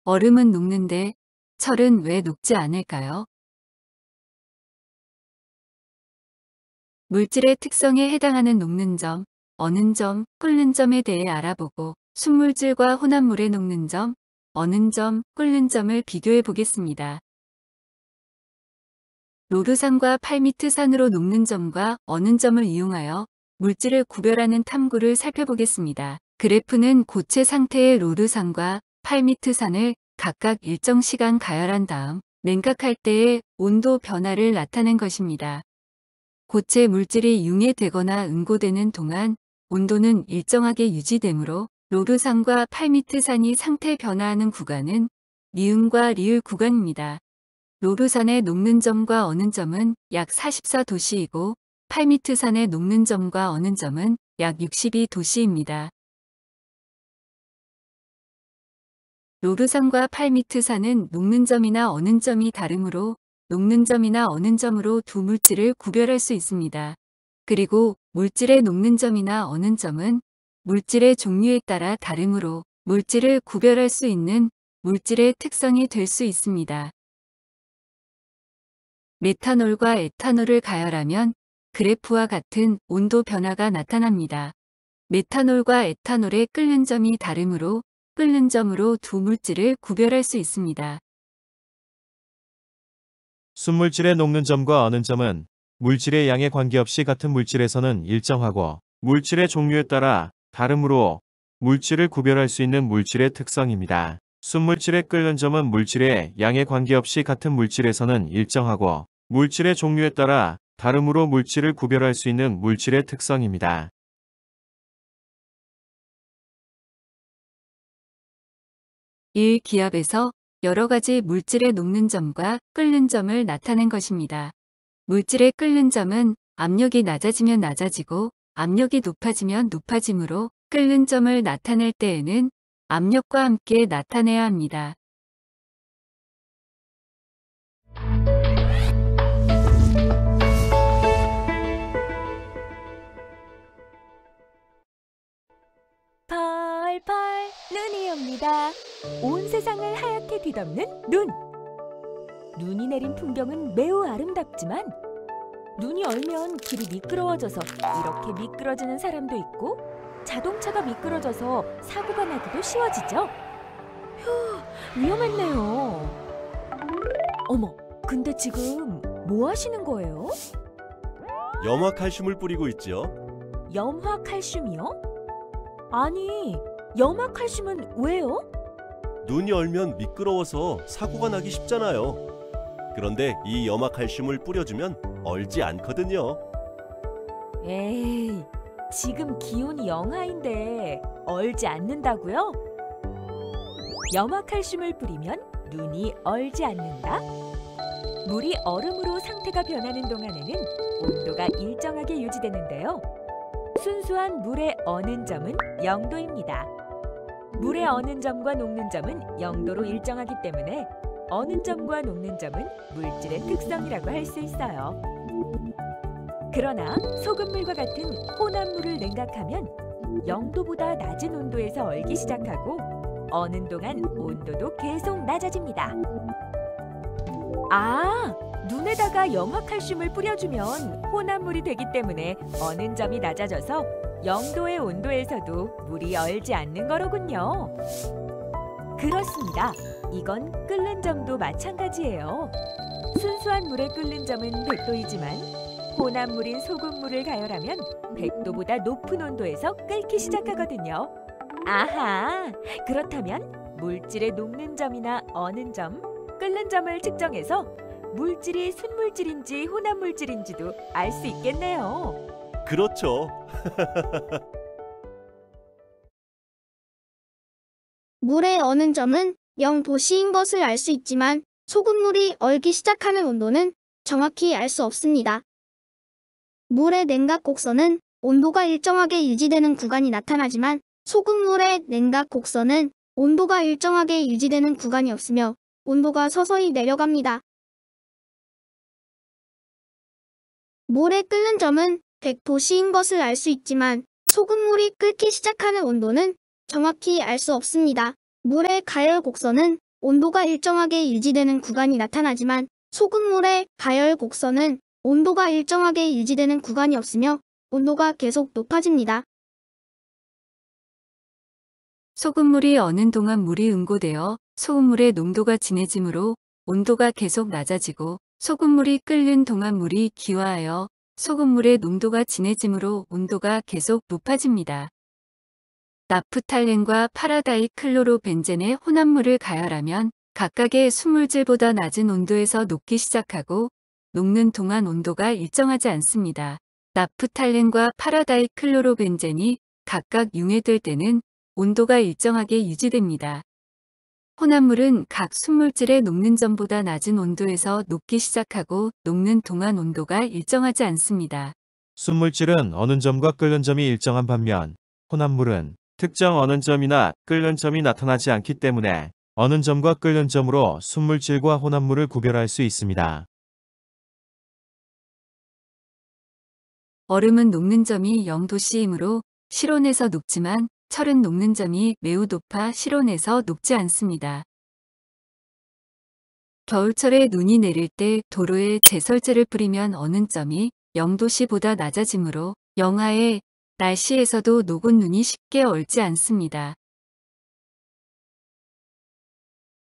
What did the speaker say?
얼음은 녹는데 철은 왜 녹지 않을까요? 물질의 특성에 해당하는 녹는 점, 어는 점, 끓는 점에 대해 알아보고 순물질과 혼합물의 녹는 점, 어는 점, 끓는 점을 비교해 보겠습니다. 로르산과 팔미트산으로 녹는 점과 어는 점을 이용하여 물질을 구별하는 탐구를 살펴보겠습니다. 그래프는 고체 상태의 로르산과 팔미트산을 각각 일정 시간 가열한 다음 냉각할 때의 온도 변화를 나타낸 것입니다. 고체 물질이 융해되거나 응고되는 동안 온도는 일정하게 유지되므로 로르산과 팔미트산이 상태 변화하는 구간은 미음과 리을 구간입니다. 로르산의 녹는 점과 어는 점은 약 44도씨이고 팔미트산의 녹는 점과 어는 점은 약 62도씨입니다. 로르산과 팔미트산은 녹는 점이나 어는 점이 다르므로 녹는 점이나 어는 점으로 두 물질을 구별할 수 있습니다. 그리고 물질의 녹는 점이나 어는 점은 물질의 종류에 따라 다르므로 물질을 구별할 수 있는 물질의 특성이 될 수 있습니다. 메탄올과 에탄올을 가열하면 그래프와 같은 온도 변화가 나타납니다. 메탄올과 에탄올의 끓는 점이 다르므로 끓는 점으로 두 물질을 구별할 수 있습니다. 순물질의 녹는 점과 어는 점은 물질의 양에 관계없이 같은 물질에서는 일정하고 물질의 종류에 따라 다르므로 물질을 구별할 수 있는 물질의 특성입니다. 순물질의 끓는 점은 물질의 양에 관계없이 같은 물질에서는 일정하고 물질의 종류에 따라 다르므로 물질을 구별할 수 있는 물질의 특성입니다. 기압에서 여러 가지 물질의 녹는 점과 끓는 점을 나타낸 것입니다. 물질의 끓는 점은 압력이 낮아지면 낮아지고 압력이 높아지면 높아지므로 끓는 점을 나타낼 때에는 압력과 함께 나타내야 합니다. 펄펄 눈이 옵니다. 온 세상을 하얗게 뒤덮는 눈. 눈이 내린 풍경은 매우 아름답지만 눈이 얼면 길이 미끄러워져서 이렇게 미끄러지는 사람도 있고 자동차가 미끄러져서 사고가 나기도 쉬워지죠. 휴, 위험했네요. 어머, 근데 지금 뭐 하시는 거예요? 염화칼슘을 뿌리고 있죠. 염화칼슘이요? 아니, 염화칼슘은 왜요? 눈이 얼면 미끄러워서 사고가 나기 쉽잖아요. 그런데 이 염화칼슘을 뿌려주면 얼지 않거든요. 에이, 지금 기온이 영하인데 얼지 않는다고요? 염화칼슘을 뿌리면 눈이 얼지 않는다? 물이 얼음으로 상태가 변하는 동안에는 온도가 일정하게 유지되는데요. 순수한 물의 어는 점은 0도입니다. 물의 어는 점과 녹는 점은 0도로 일정하기 때문에 어는 점과 녹는 점은 물질의 특성이라고 할 수 있어요. 그러나 소금물과 같은 혼합물을 냉각하면 0도보다 낮은 온도에서 얼기 시작하고 어는 동안 온도도 계속 낮아집니다. 아, 눈에다가 염화칼슘을 뿌려주면 혼합물이 되기 때문에 어는 점이 낮아져서 0도의 온도에서도 물이 얼지 않는 거로군요. 그렇습니다. 이건 끓는 점도 마찬가지예요. 순수한 물에 끓는 점은 100도이지만 혼합물인 소금물을 가열하면 100도보다 높은 온도에서 끓기 시작하거든요. 아하, 그렇다면 물질의 녹는 점이나 어는 점, 끓는 점을 측정해서 물질이 순물질인지 혼합물질인지도 알 수 있겠네요. 그렇죠. 물의 어는 점은 0도씨인 것을 알 수 있지만 소금물이 얼기 시작하는 온도는 정확히 알 수 없습니다. 물의 냉각 곡선은 온도가 일정하게 유지되는 구간이 나타나지만 소금물의 냉각 곡선은 온도가 일정하게 유지되는 구간이 없으며 온도가 서서히 내려갑니다. 물의 끓는 점은 100도씨인 것을 알 수 있지만 소금물이 끓기 시작하는 온도는 정확히 알 수 없습니다. 물의 가열 곡선은 온도가 일정하게 유지되는 구간이 나타나지만 소금물의 가열 곡선은 온도가 일정하게 유지되는 구간이 없으며 온도가 계속 높아집니다. 소금물이 어는 동안 물이 응고되어 소금물의 농도가 진해지므로 온도가 계속 낮아지고 소금물이 끓는 동안 물이 기화하여 소금물의 농도가 진해지므로 온도가 계속 높아집니다. 나프탈렌과 파라다이클로로벤젠의 혼합물을 가열하면 각각의 순물질보다 낮은 온도에서 녹기 시작하고 녹는 동안 온도가 일정하지 않습니다. 나프탈렌과 파라다이클로로벤젠이 각각 융해될 때는 온도가 일정하게 유지됩니다. 혼합물은 각 순물질의 녹는 점보다 낮은 온도에서 녹기 시작하고 녹는 동안 온도가 일정하지 않습니다. 순물질은 어는 점과 끓는 점이 일정한 반면 혼합물은 특정 어는 점이나 끓는 점이 나타나지 않기 때문에 어는 점과 끓는 점으로 순물질과 혼합물을 구별할 수 있습니다. 얼음은 녹는 점이 0도씨이므로 실온에서 녹지만 철은 녹는 점이 매우 높아 실온에서 녹지 않습니다. 겨울철에 눈이 내릴 때 도로에 제설제를 뿌리면 어는 점이 0도씨보다 낮아지므로 영하의 날씨에서도 녹은 눈이 쉽게 얼지 않습니다.